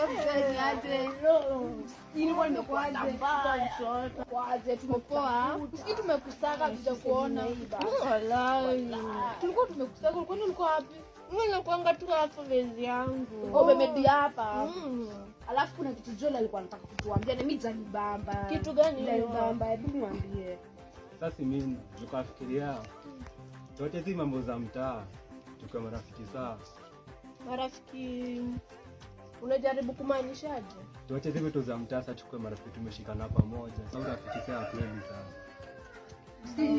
mzee aje. Ilikuwa nimekuaje? Kwaje tumepoa. Sisi tumekusaka kuja kuona. Wallahi. Tulikuwa tumekusaka, kwani ulikuwa wapi? Mimi nakuanga tu hapo bezi yangu. Umemedi hapa. Alafu kuna kitu Jola alikuwa anataka kutuambia na mimi zanibamba. Kitu gani hiyo? Zanibamba, hebu mwambie. Sasa mimi nikafikiria tuache hizi mambo za mtaa. Tukiwa marafiki sawa. Marafiki unajaribu kumaanishaje? Tuache hizi vitu za mtaa, sasa tukue marafiki tumeshikana pamoja. Sasa urafiki sawa kweli sana.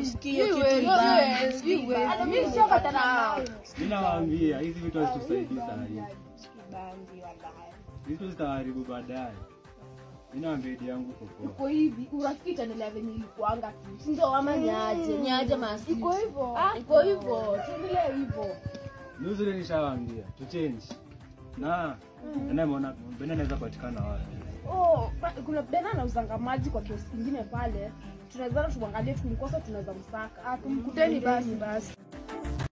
Sikio kitu mbaya. Hata mimi sio katana. Mimi nawaambia hizi vitu hazitusaidii sana hivi. Kibangi wallahi. Hizo zitaharibu baadaye. Mimi naambia idi yangu popo. Uko hivi, urafiki itaendelea venye ilikuanga tu. Ndio ama niaje masi. Iko hivyo. Iko hivyo. Tuendelee hivyo. Nuzuri nishawaambia, tu change. Na nimeona Bena anaweza patikana wapi? Kuna Bena anauzanga maji kwa kioski kingine pale. Tunaweza tuangalie tukimkosa tunaweza msaka. Tumkuteni basi.